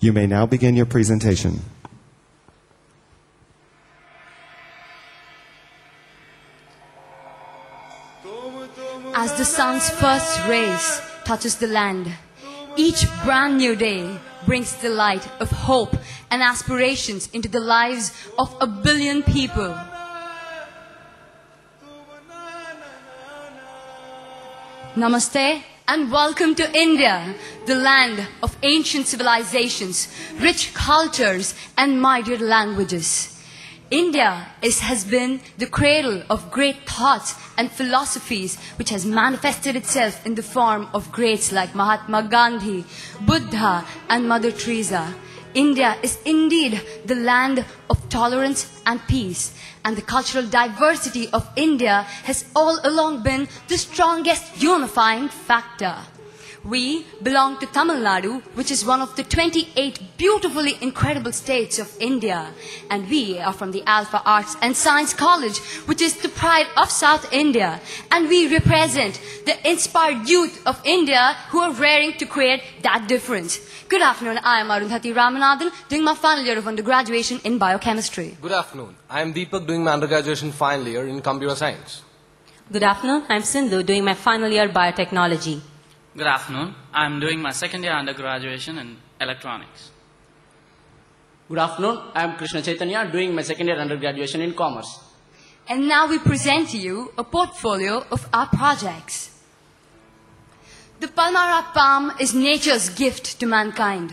You may now begin your presentation. As the sun's first rays touches the land, each brand new day brings the light of hope and aspirations into the lives of 1 billion people. Namaste and welcome to India, the land of ancient civilizations, rich cultures and myriad languages. India has been the cradle of great thoughts and philosophies which has manifested itself in the form of greats like Mahatma Gandhi, Buddha and Mother Teresa. India is indeed the land of tolerance and peace, and the cultural diversity of India has all along been the strongest unifying factor. We belong to Tamil Nadu, which is one of the 28 beautifully incredible states of India. And we are from the Alpha Arts and Science College, which is the pride of South India. And we represent the inspired youth of India who are raring to create that difference. Good afternoon, I am Arundhati Ramanathan, doing my final year of undergraduation in biochemistry. Good afternoon, I am Deepak, doing my undergraduation final year in computer science. Good afternoon, I am Sindhu, doing my final year biotechnology. Good afternoon. I am doing my second year undergraduation in electronics. Good afternoon. I am Krishna Chaitanya, doing my second year undergraduation in commerce. And now we present to you a portfolio of our projects. The Palmyra palm is nature's gift to mankind.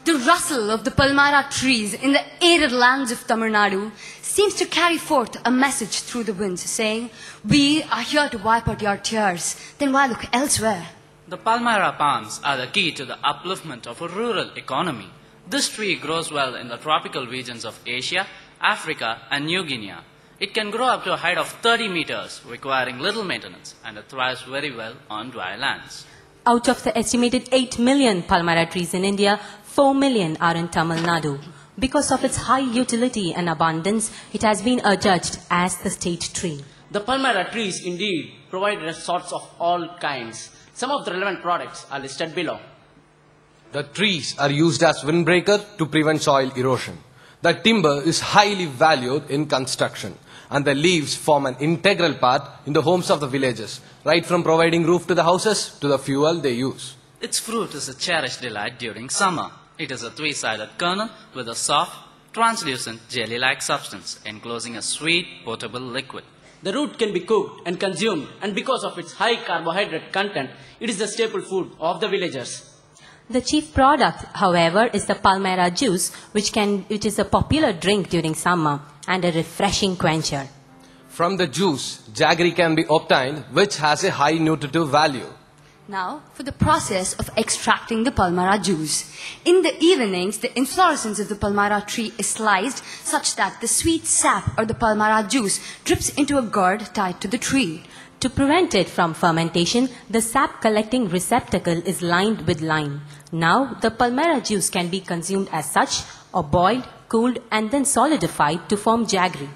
The rustle of the Palmyra trees in the arid lands of Tamil Nadu seems to carry forth a message through the winds saying, "We are here to wipe out your tears, then why look elsewhere?" The Palmyra palms are the key to the upliftment of a rural economy. This tree grows well in the tropical regions of Asia, Africa and New Guinea. It can grow up to a height of 30 meters, requiring little maintenance, and it thrives very well on dry lands. Out of the estimated 8 million Palmyra trees in India, 4 million are in Tamil Nadu. Because of its high utility and abundance, it has been adjudged as the state tree. The Palmyra trees indeed provide resorts of all kinds. Some of the relevant products are listed below. The trees are used as windbreaker to prevent soil erosion. The timber is highly valued in construction, and the leaves form an integral part in the homes of the villages, right from providing roof to the houses to the fuel they use. Its fruit is a cherished delight during summer. It is a three-sided kernel with a soft, translucent, jelly-like substance enclosing a sweet, potable liquid. The root can be cooked and consumed, and because of its high carbohydrate content, it is the staple food of the villagers. The chief product, however, is the Palmyra juice, which is a popular drink during summer and a refreshing quencher. From the juice, jaggery can be obtained, which has a high nutritive value. Now, for the process of extracting the Palmyra juice. In the evenings, the inflorescence of the Palmyra tree is sliced such that the sweet sap or the Palmyra juice drips into a gourd tied to the tree. To prevent it from fermentation, the sap collecting receptacle is lined with lime. Now, the Palmyra juice can be consumed as such or boiled, cooled and then solidified to form jaggery.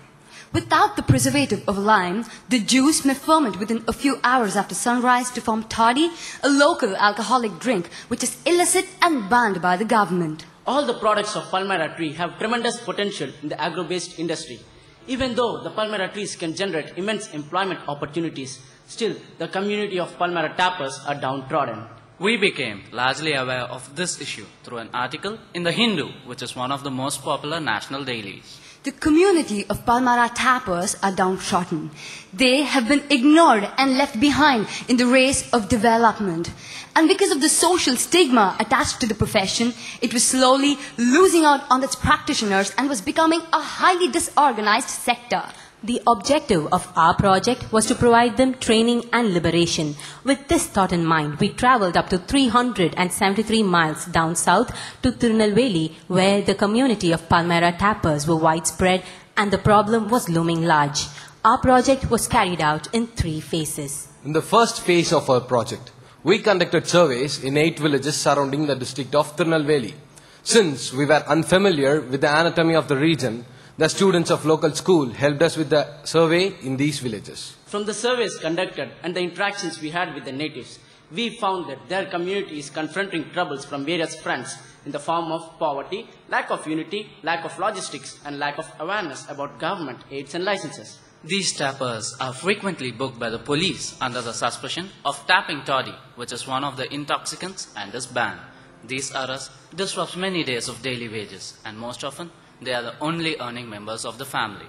Without the preservative of lime, the juice may ferment within a few hours after sunrise to form toddy, a local alcoholic drink which is illicit and banned by the government. All the products of Palmyra tree have tremendous potential in the agro-based industry. Even though the Palmyra trees can generate immense employment opportunities, still the community of Palmyra tappers are downtrodden. We became largely aware of this issue through an article in The Hindu, which is one of the most popular national dailies. The community of Palmyra tappers are downtrodden. They have been ignored and left behind in the race of development. And because of the social stigma attached to the profession, it was slowly losing out on its practitioners and was becoming a highly disorganized sector. The objective of our project was to provide them training and liberation. With this thought in mind, we travelled up to 373 miles down south to Tirunelveli, where the community of Palmyra tappers were widespread and the problem was looming large. Our project was carried out in 3 phases. In the first phase of our project, we conducted surveys in 8 villages surrounding the district of Tirunelveli. Since we were unfamiliar with the anatomy of the region, the students of local school helped us with the survey in these villages. From the surveys conducted and the interactions we had with the natives, we found that their community is confronting troubles from various fronts in the form of poverty, lack of unity, lack of logistics, and lack of awareness about government aids and licenses. These tappers are frequently booked by the police under the suspicion of tapping toddy, which is one of the intoxicants and is banned. These arrests disrupt many days of daily wages, and most often they are the only earning members of the family.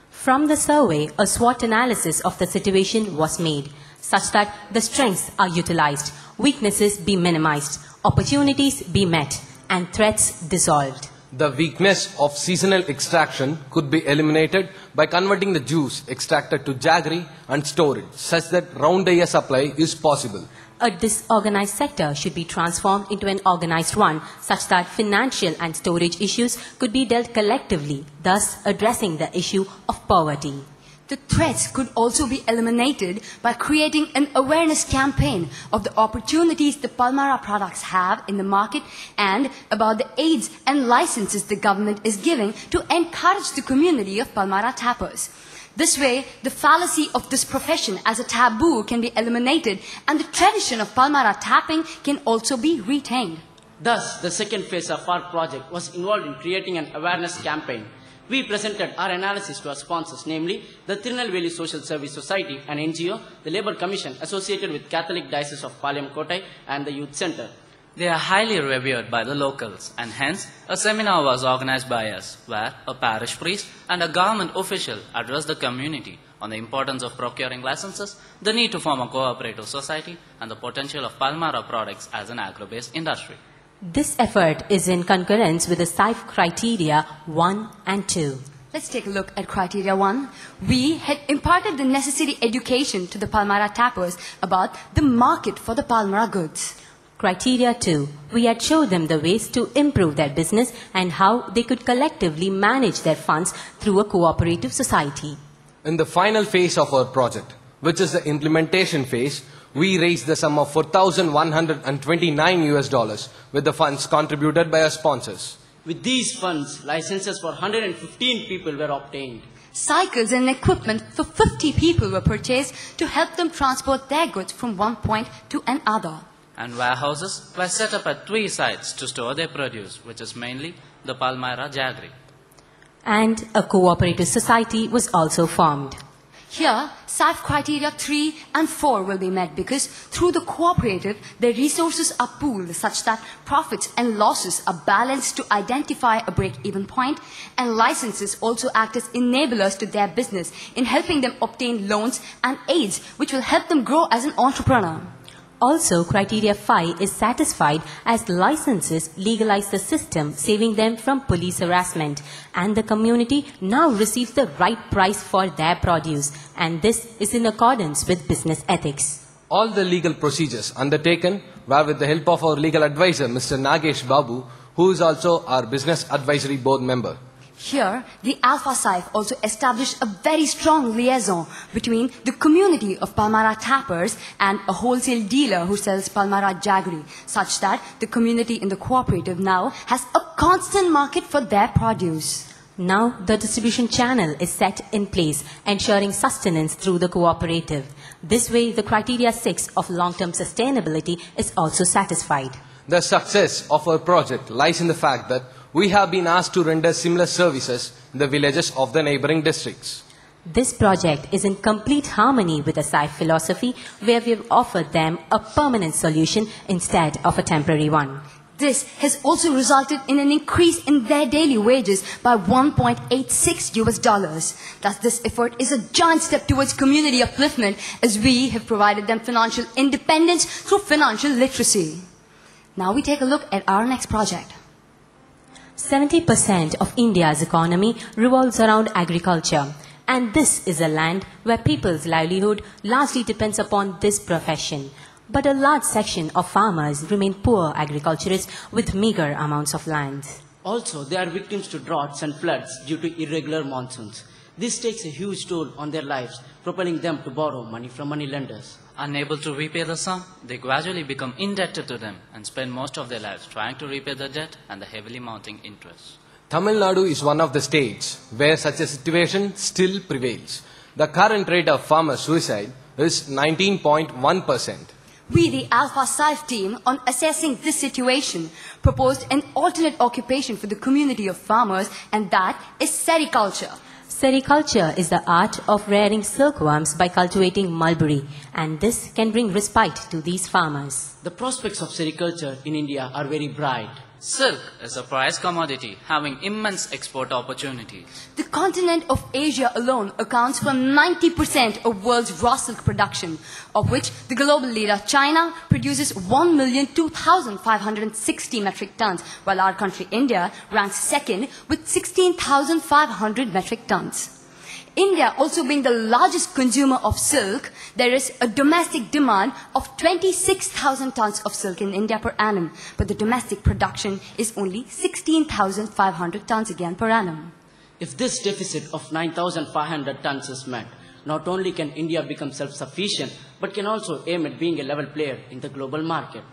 From the survey, a SWOT analysis of the situation was made, such that the strengths are utilized, weaknesses be minimized, opportunities be met, and threats dissolved. The weakness of seasonal extraction could be eliminated by converting the juice extracted to jaggery and storage, such that round-the-year supply is possible. A disorganized sector should be transformed into an organized one, such that financial and storage issues could be dealt collectively, thus addressing the issue of poverty. The threats could also be eliminated by creating an awareness campaign of the opportunities the Palmyra products have in the market and about the aids and licenses the government is giving to encourage the community of Palmyra tappers. This way, the fallacy of this profession as a taboo can be eliminated and the tradition of Palmyra tapping can also be retained. Thus, the second phase of our project was involved in creating an awareness campaign. We presented our analysis to our sponsors, namely the Tirunelveli Social Service Society, an NGO, the Labour Commission associated with Catholic Diocese of Palayam Kottai, and the Youth Centre. They are highly revered by the locals, and hence a seminar was organized by us, where a parish priest and a government official addressed the community on the importance of procuring licenses, the need to form a cooperative society, and the potential of Palmyra products as an agro-based industry. This effort is in concurrence with the SIFE criteria 1 and 2. Let's take a look at criteria 1. We had imparted the necessary education to the Palmyra tappers about the market for the Palmyra goods. Criteria 2. We had showed them the ways to improve their business and how they could collectively manage their funds through a cooperative society. In the final phase of our project, which is the implementation phase, we raised the sum of $4,129 with the funds contributed by our sponsors. With these funds, licenses for 115 people were obtained. Cycles and equipment for 50 people were purchased to help them transport their goods from one point to another. And warehouses were set up at 3 sites to store their produce, which is mainly the Palmyra jaggery. And a cooperative society was also formed. Here, SIFE criteria 3 and 4 will be met because through the cooperative, the resources are pooled such that profits and losses are balanced to identify a break-even point, and licenses also act as enablers to their business in helping them obtain loans and aids which will help them grow as an entrepreneur. Also, criteria 5 is satisfied as licenses legalize the system, saving them from police harassment, and the community now receives the right price for their produce, and this is in accordance with business ethics. All the legal procedures undertaken were with the help of our legal advisor, Mr. Nagesh Babu, who is also our Business Advisory Board member. Here, the Alpha SIFE also established a very strong liaison between the community of Palmyra tappers and a wholesale dealer who sells Palmyra jaggery, such that the community in the cooperative now has a constant market for their produce. Now, the distribution channel is set in place, ensuring sustenance through the cooperative. This way, the criteria 6 of long-term sustainability is also satisfied. The success of our project lies in the fact that we have been asked to render similar services in the villages of the neighboring districts. This project is in complete harmony with the SIFE philosophy, where we have offered them a permanent solution instead of a temporary one. This has also resulted in an increase in their daily wages by $1.86. Thus, this effort is a giant step towards community upliftment as we have provided them financial independence through financial literacy. Now we take a look at our next project. 70% of India's economy revolves around agriculture, and this is a land where people's livelihood largely depends upon this profession. But a large section of farmers remain poor agriculturists with meager amounts of land. Also, they are victims to droughts and floods due to irregular monsoons. This takes a huge toll on their lives, propelling them to borrow money from moneylenders. Unable to repay the sum, they gradually become indebted to them and spend most of their lives trying to repay the debt and the heavily mounting interest. Tamil Nadu is one of the states where such a situation still prevails. The current rate of farmer suicide is 19.1%. We, the Alpha SIFE team, on assessing this situation, proposed an alternate occupation for the community of farmers, and that is sericulture. Sericulture is the art of rearing silkworms by cultivating mulberry, and this can bring respite to these farmers. The prospects of sericulture in India are very bright. Silk is a prized commodity having immense export opportunities. The continent of Asia alone accounts for 90% of world's raw silk production, of which the global leader China produces 1,02,560 metric tons, while our country India ranks second with 16,500 metric tons. India also being the largest consumer of silk, there is a domestic demand of 26,000 tons of silk in India per annum, but the domestic production is only 16,500 tons again per annum. If this deficit of 9,500 tons is met, not only can India become self-sufficient, but can also aim at being a level player in the global market.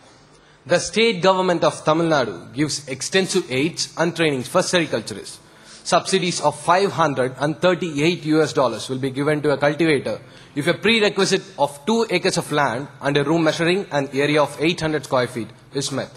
The state government of Tamil Nadu gives extensive aids and trainings for sericulturists. Subsidies of $538 will be given to a cultivator if a prerequisite of 2 acres of land and a room measuring an area of 800 square feet is met.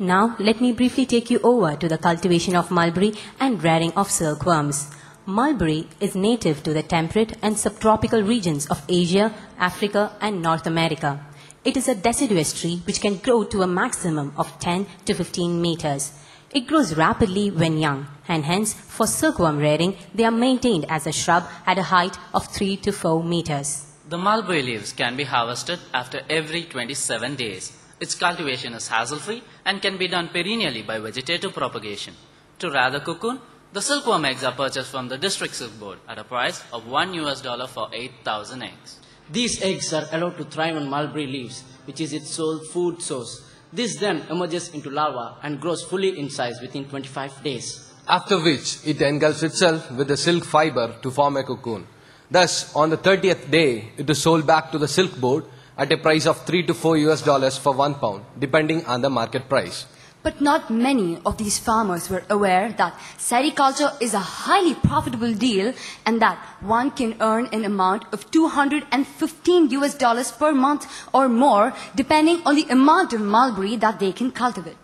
Now, let me briefly take you over to the cultivation of mulberry and rearing of silkworms. Mulberry is native to the temperate and subtropical regions of Asia, Africa and North America. It is a deciduous tree which can grow to a maximum of 10 to 15 meters. It grows rapidly when young, and hence, for silkworm rearing, they are maintained as a shrub at a height of 3 to 4 meters. The mulberry leaves can be harvested after every 27 days. Its cultivation is hassle-free and can be done perennially by vegetative propagation. To rear the cocoon, the silkworm eggs are purchased from the district silk board at a price of $1 for 8,000 eggs. These eggs are allowed to thrive on mulberry leaves, which is its sole food source. This then emerges into larva and grows fully in size within 25 days. After which it engulfs itself with the silk fiber to form a cocoon. Thus, on the 30th day, it is sold back to the silk board at a price of $3 to $4 for 1 pound, depending on the market price. But not many of these farmers were aware that sericulture is a highly profitable deal and that one can earn an amount of $215 per month or more, depending on the amount of mulberry that they can cultivate.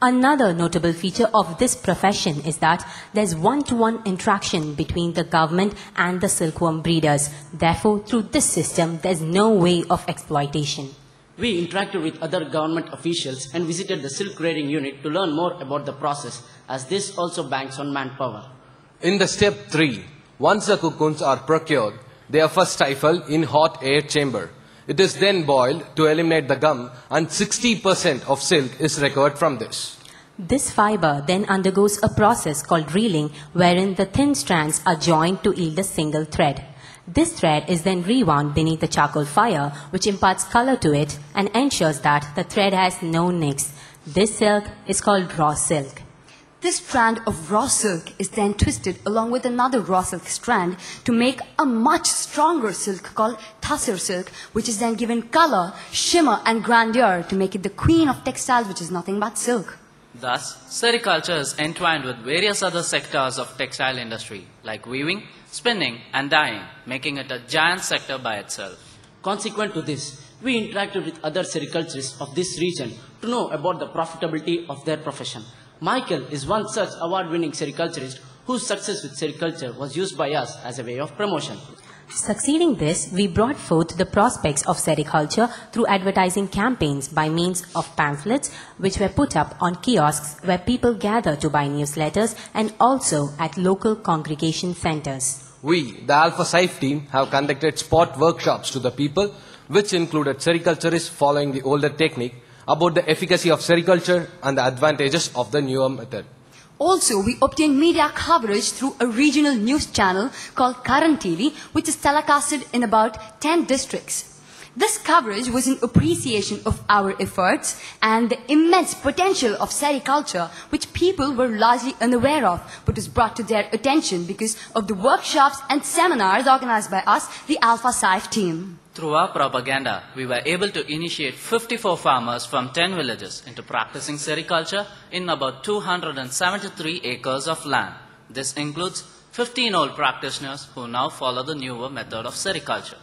Another notable feature of this profession is that there's one-to-one interaction between the government and the silkworm breeders. Therefore, through this system, there's no way of exploitation. We interacted with other government officials and visited the silk rearing unit to learn more about the process, as this also banks on manpower. In the step 3, once the cocoons are procured, they are first stifled in hot air chamber. It is then boiled to eliminate the gum, and 60% of silk is recovered from this. This fiber then undergoes a process called reeling, wherein the thin strands are joined to yield a single thread. This thread is then rewound beneath the charcoal fire, which imparts color to it and ensures that the thread has no nicks. This silk is called raw silk. This strand of raw silk is then twisted along with another raw silk strand to make a much stronger silk called tussar silk, which is then given color, shimmer and grandeur to make it the queen of textiles, which is nothing but silk. Thus, sericulture is entwined with various other sectors of textile industry like weaving, spinning and dyeing, making it a giant sector by itself. Consequent to this, we interacted with other sericulturists of this region to know about the profitability of their profession. Michael is one such award-winning sericulturist whose success with sericulture was used by us as a way of promotion. Succeeding this, we brought forth the prospects of sericulture through advertising campaigns by means of pamphlets which were put up on kiosks where people gather to buy newsletters and also at local congregation centers. We, the Alpha SIFE team, have conducted spot workshops to the people, which included sericulturists following the older technique about the efficacy of sericulture and the advantages of the newer method. Also, we obtained media coverage through a regional news channel called Current TV, which is telecasted in about 10 districts. This coverage was in appreciation of our efforts and the immense potential of sericulture, which people were largely unaware of, but was brought to their attention because of the workshops and seminars organized by us, the Alpha SIFE team. Through our propaganda, we were able to initiate 54 farmers from 10 villages into practicing sericulture in about 273 acres of land. This includes 15 old practitioners who now follow the newer method of sericulture.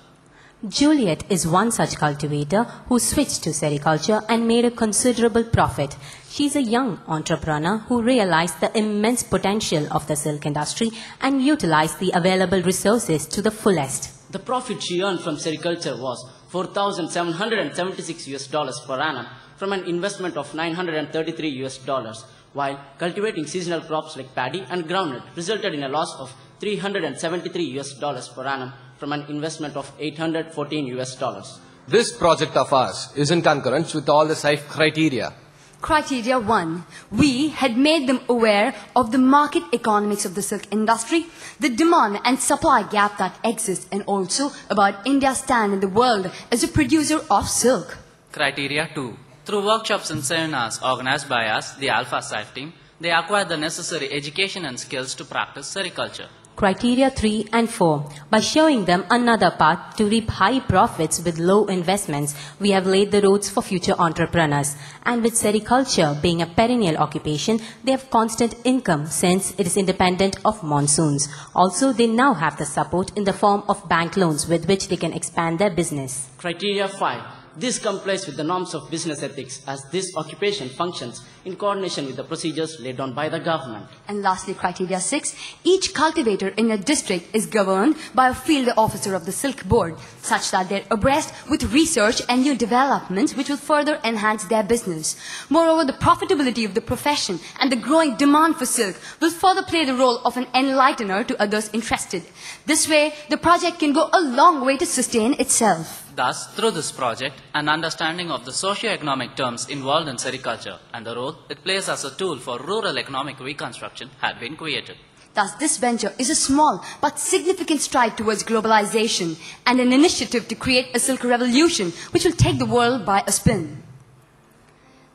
Juliet is one such cultivator who switched to sericulture and made a considerable profit. She is a young entrepreneur who realized the immense potential of the silk industry and utilized the available resources to the fullest. The profit she earned from sericulture was $4,776 per annum from an investment of $933, while cultivating seasonal crops like paddy and groundnut resulted in a loss of $373 per annum from an investment of $814. This project of ours is in concurrence with all the SIFE criteria. Criteria 1. We had made them aware of the market economics of the silk industry, the demand and supply gap that exists, and also about India's stand in the world as a producer of silk. Criteria 2. Through workshops and seminars organized by us, the Alpha SIFE team, they acquired the necessary education and skills to practice sericulture. Criteria 3 and 4. By showing them another path to reap high profits with low investments, we have laid the roads for future entrepreneurs. And with sericulture being a perennial occupation, they have constant income since it is independent of monsoons. Also, they now have the support in the form of bank loans with which they can expand their business. Criteria 5. This complies with the norms of business ethics as this occupation functions in coordination with the procedures laid down by the government. And lastly, criteria 6. Each cultivator in a district is governed by a field officer of the Silk Board, such that they're abreast with research and new developments which will further enhance their business. Moreover, the profitability of the profession and the growing demand for silk will further play the role of an enlightener to others interested. This way, the project can go a long way to sustain itself. Thus, through this project, an understanding of the socio-economic terms involved in sericulture and the role it plays as a tool for rural economic reconstruction had been created. Thus, this venture is a small but significant stride towards globalization and an initiative to create a silk revolution which will take the world by a spin.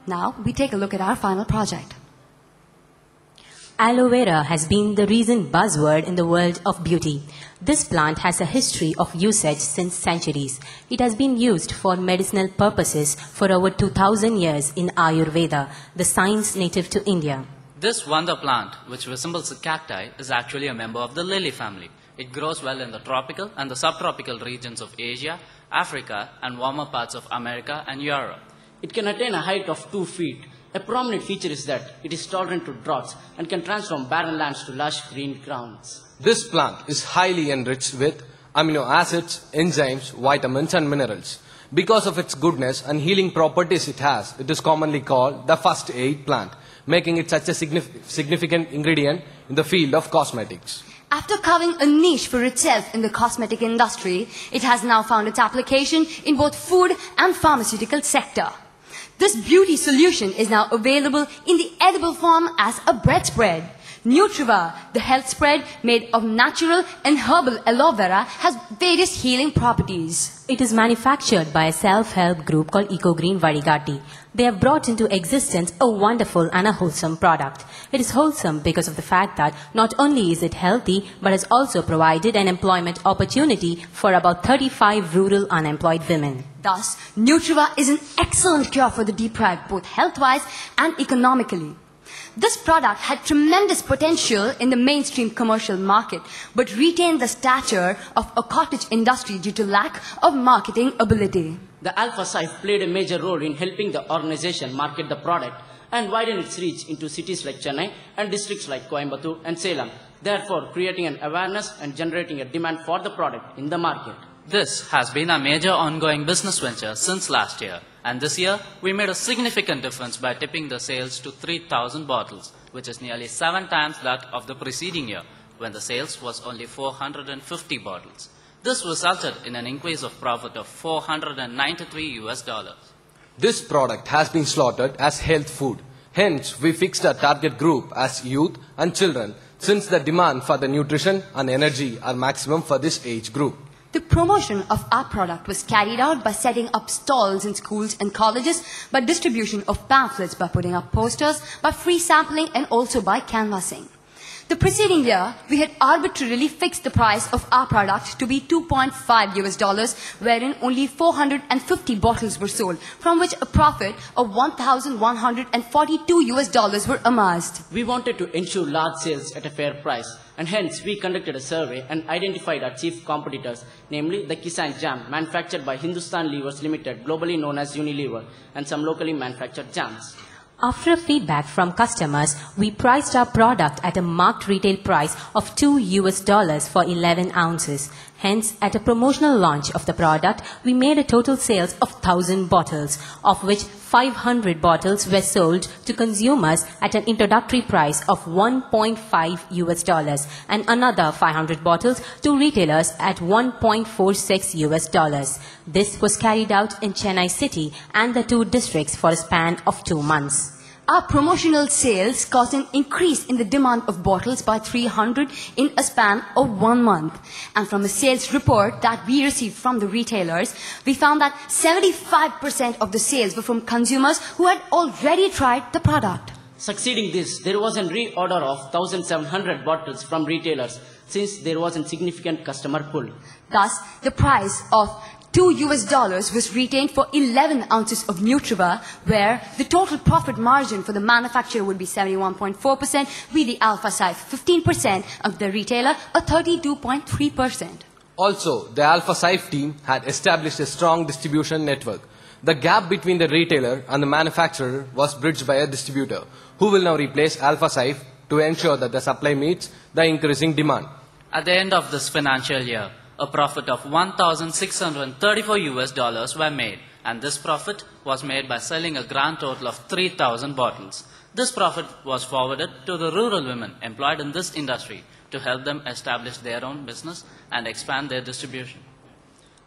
Now, we take a look at our final project. Aloe vera has been the recent buzzword in the world of beauty. This plant has a history of usage since centuries. It has been used for medicinal purposes for over 2000 years in Ayurveda, the science native to India. This wonder plant, which resembles a cacti, is actually a member of the lily family. It grows well in the tropical and the subtropical regions of Asia, Africa, and warmer parts of America and Europe. It can attain a height of 2 feet. A prominent feature is that it is tolerant to droughts and can transform barren lands to lush green grounds. This plant is highly enriched with amino acids, enzymes, vitamins and minerals. Because of its goodness and healing properties it has, it is commonly called the first aid plant, making it such a significant ingredient in the field of cosmetics. After carving a niche for itself in the cosmetic industry, it has now found its application in both food and pharmaceutical sector. This beauty solution is now available in the edible form as a bread spread. Nutriva, the health spread made of natural and herbal aloe vera, has various healing properties. It is manufactured by a self-help group called EcoGreen Varigati. They have brought into existence a wonderful and a wholesome product. It is wholesome because of the fact that not only is it healthy, but has also provided an employment opportunity for about 35 rural unemployed women. Thus, Nutriva is an excellent cure for the deprived, both health-wise and economically. This product had tremendous potential in the mainstream commercial market, but retained the stature of a cottage industry due to lack of marketing ability. The Alpha SIFE played a major role in helping the organization market the product and widen its reach into cities like Chennai and districts like Coimbatore and Salem, therefore creating an awareness and generating a demand for the product in the market. This has been a major ongoing business venture since last year, and this year we made a significant difference by tipping the sales to 3,000 bottles, which is nearly 7 times that of the preceding year, when the sales was only 450 bottles. This resulted in an increase of profit of $493. This product has been slaughtered as health food. Hence, we fixed our target group as youth and children, since the demand for the nutrition and energy are maximum for this age group. The promotion of our product was carried out by setting up stalls in schools and colleges, by distribution of pamphlets, by putting up posters, by free sampling and also by canvassing. The preceding year, we had arbitrarily fixed the price of our product to be $2.5, wherein only 450 bottles were sold, from which a profit of $1,142 were amassed. We wanted to ensure large sales at a fair price, and hence we conducted a survey and identified our chief competitors, namely the Kisan jam, manufactured by Hindustan Levers Limited, globally known as Unilever, and some locally manufactured jams. After feedback from customers, we priced our product at a marked retail price of $2 for 11 ounces. Hence, at a promotional launch of the product, we made a total sales of 1,000 bottles, of which 500 bottles were sold to consumers at an introductory price of $1.5 and another 500 bottles to retailers at $1.46. This was carried out in Chennai city and the 2 districts for a span of 2 months. Our promotional sales caused an increase in the demand of bottles by 300 in a span of 1 month. And from a sales report that we received from the retailers, we found that 75% of the sales were from consumers who had already tried the product. Succeeding this, there was a reorder of 1,700 bottles from retailers, since there was a significant customer pull. Thus, the price of $2 was retained for 11 ounces of Nutriva, where the total profit margin for the manufacturer would be 71.4%, with the Alpha SIFE 15%, and the retailer a 32.3%. Also, the Alpha SIFE team had established a strong distribution network. The gap between the retailer and the manufacturer was bridged by a distributor, who will now replace Alpha SIFE to ensure that the supply meets the increasing demand. At the end of this financial year, a profit of $1,634 were made, and this profit was made by selling a grand total of 3,000 bottles. This profit was forwarded to the rural women employed in this industry to help them establish their own business and expand their distribution.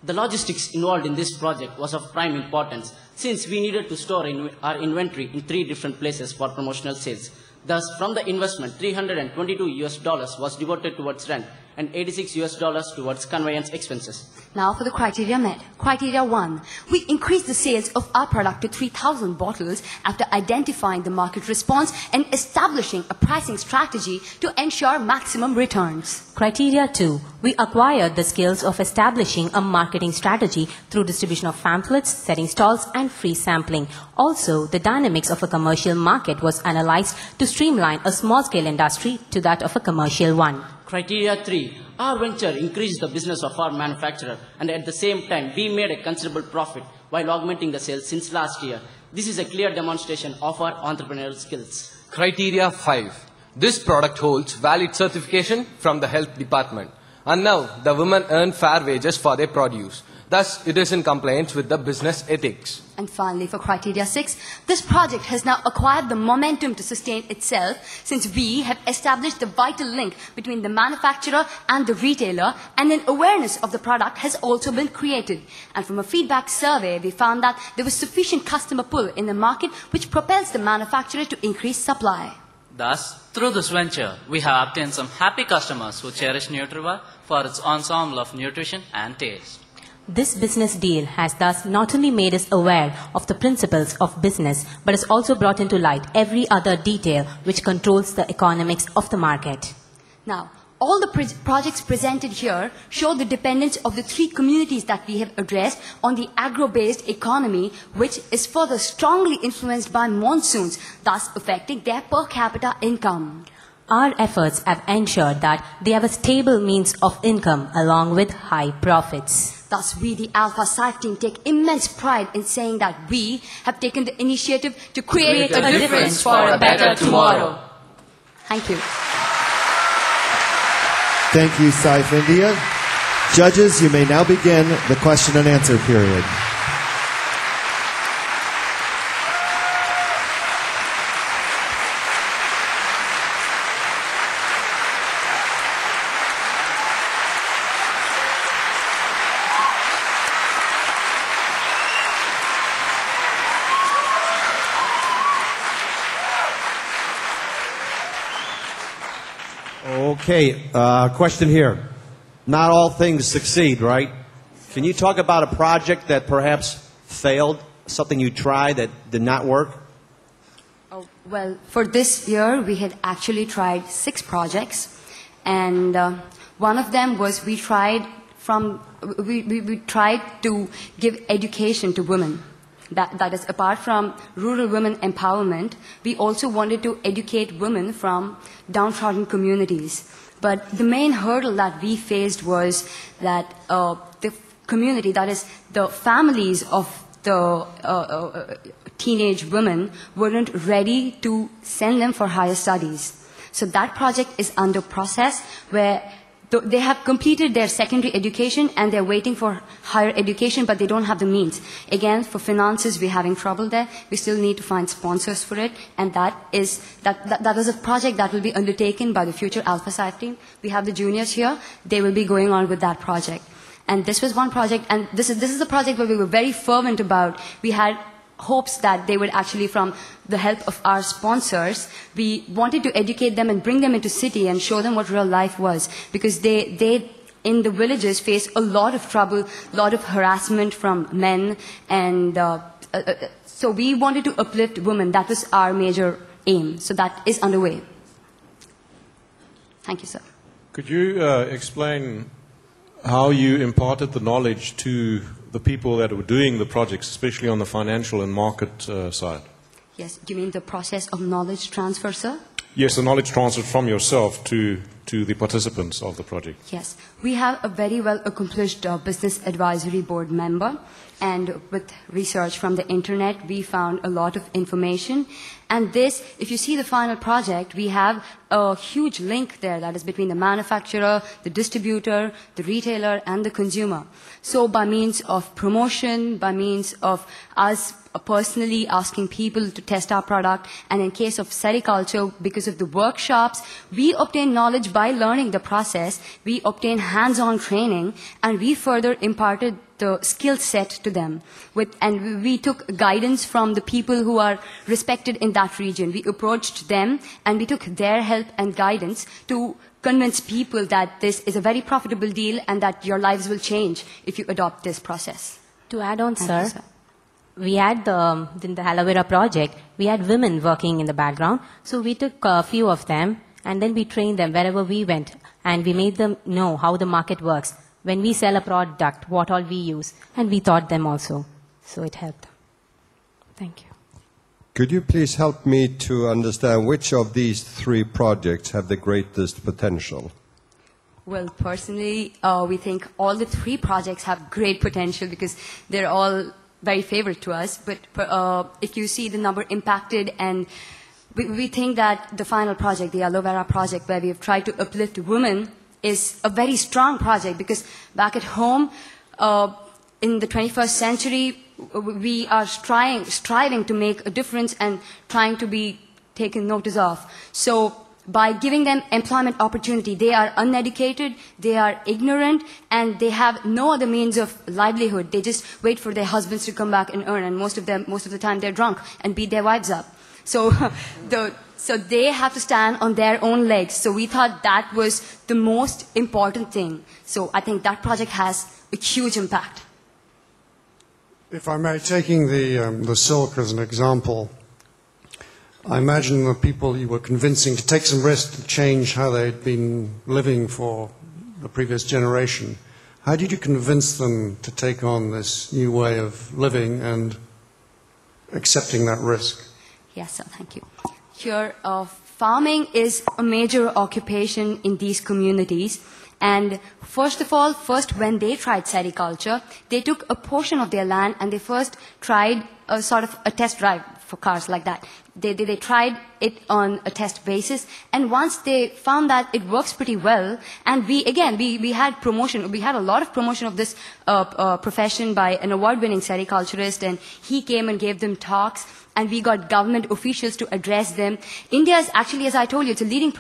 The logistics involved in this project was of prime importance, since we needed to store our inventory in 3 different places for promotional sales. Thus, from the investment, $322 was devoted towards rent and $86 towards conveyance expenses. Now for the criteria met. Criteria 1. We increased the sales of our product to 3,000 bottles after identifying the market response and establishing a pricing strategy to ensure maximum returns. Criteria 2. We acquired the skills of establishing a marketing strategy through distribution of pamphlets, setting stalls, and free sampling. Also, the dynamics of a commercial market was analyzed to streamline a small-scale industry to that of a commercial one. Criteria 3. Our venture increased the business of our manufacturer, and at the same time, we made a considerable profit while augmenting the sales since last year. This is a clear demonstration of our entrepreneurial skills. Criteria 5. This product holds valid certification from the health department. And now, the women earn fair wages for their produce. Thus, it is in compliance with the business ethics. And finally, for criteria 6, this project has now acquired the momentum to sustain itself, since we have established the vital link between the manufacturer and the retailer, and an awareness of the product has also been created. And from a feedback survey, we found that there was sufficient customer pull in the market, which propels the manufacturer to increase supply. Thus, through this venture, we have obtained some happy customers who cherish Nutriva for its ensemble of nutrition and taste. This business deal has thus not only made us aware of the principles of business, but has also brought into light every other detail which controls the economics of the market. Now, all the projects presented here show the dependence of the 3 communities that we have addressed on the agro-based economy, which is further strongly influenced by monsoons, thus affecting their per capita income. Our efforts have ensured that they have a stable means of income along with high profits. Thus, we, the Alpha SIFE team, take immense pride in saying that we have taken the initiative to create a difference for a better tomorrow. Thank you. Thank you, SIFE India. Judges, you may now begin the question and answer period. Okay, question here. Not all things succeed, right? Can you talk about a project that perhaps failed, something you tried that did not work? Well, for this year, we had actually tried 6 projects, and one of them was we tried to give education to women. That is, apart from rural women empowerment, we also wanted to educate women from downtrodden communities. But the main hurdle that we faced was that the community, that is, the families of the teenage women weren't ready to send them for higher studies. So that project is under process, where they have completed their secondary education and they're waiting for higher education, but they don't have the means. Again, for finances, we're having trouble there. We still need to find sponsors for it, and that is a project that will be undertaken by the future Alpha SIFE team. We have the juniors here. They will be going on with that project. And this was one project, and this is a project where we were very fervent about. We had hopes that they would actually, from the help of our sponsors, we wanted to educate them and bring them into city and show them what real life was. Because they in the villages face a lot of trouble, a lot of harassment from men, and so we wanted to uplift women. That was our major aim. So that is underway. Thank you, sir. Could you explain how you imparted the knowledge to the people that were doing the projects, especially on the financial and market side? Yes, do you mean the process of knowledge transfer, sir? Yes, the knowledge transfer from yourself to the participants of the project. Yes, we have a very well accomplished business advisory board member, and with research from the internet, we found a lot of information. And this, if you see the final project, we have a huge link there that is between the manufacturer, the distributor, the retailer, and the consumer. So by means of promotion, by means of us personally asking people to test our product, and in case of sericulture, because of the workshops, we obtain knowledge by learning the process, we obtain hands-on training, and we further imparted the skill set to them. And we took guidance from the people who are respected in that region. We approached them, and we took their help and guidance to convince people that this is a very profitable deal and that your lives will change if you adopt this process. To add on, sir, we had in the aloe vera project, we had women working in the background. So we took a few of them, and then we trained them wherever we went, and we made them know how the market works. When we sell a product, what all we use, and we taught them also. So it helped. Thank you. Could you please help me to understand which of these 3 projects have the greatest potential? Well, personally, we think all the 3 projects have great potential because they're all very favorite to us. But if you see the number impacted, and we think that the final project, the aloe vera project, where we have tried to uplift women, is a very strong project, because back at home, in the 21st century, we are striving to make a difference and trying to be taken notice of. So by giving them employment opportunity, they are uneducated, they are ignorant, and they have no other means of livelihood. They just wait for their husbands to come back and earn, and most of the time they're drunk and beat their wives up. So so they have to stand on their own legs. So we thought that was the most important thing. So I think that project has a huge impact. If I may, taking the silk as an example, I imagine the people you were convincing to take some risk to change how they'd been living for the previous generation. How did you convince them to take on this new way of living and accepting that risk? Yes, sir, thank you. Here, farming is a major occupation in these communities. And first of all, when they tried sericulture, they took a portion of their land and they first tried a sort of a test drive for cars like that. They tried it on a test basis, and once they found that it works pretty well, and we had promotion, we had a lot of promotion of this profession by an award-winning sericulturist, and he came and gave them talks, and we got government officials to address them. India is actually, as I told you, it's a leading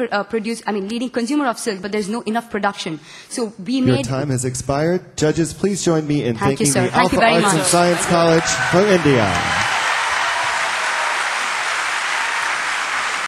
leading consumer of silk, but there's no enough production. So we made... Your time has expired. Judges, please join me in thanking the Thank you Alpha very Arts much. and Science College for India.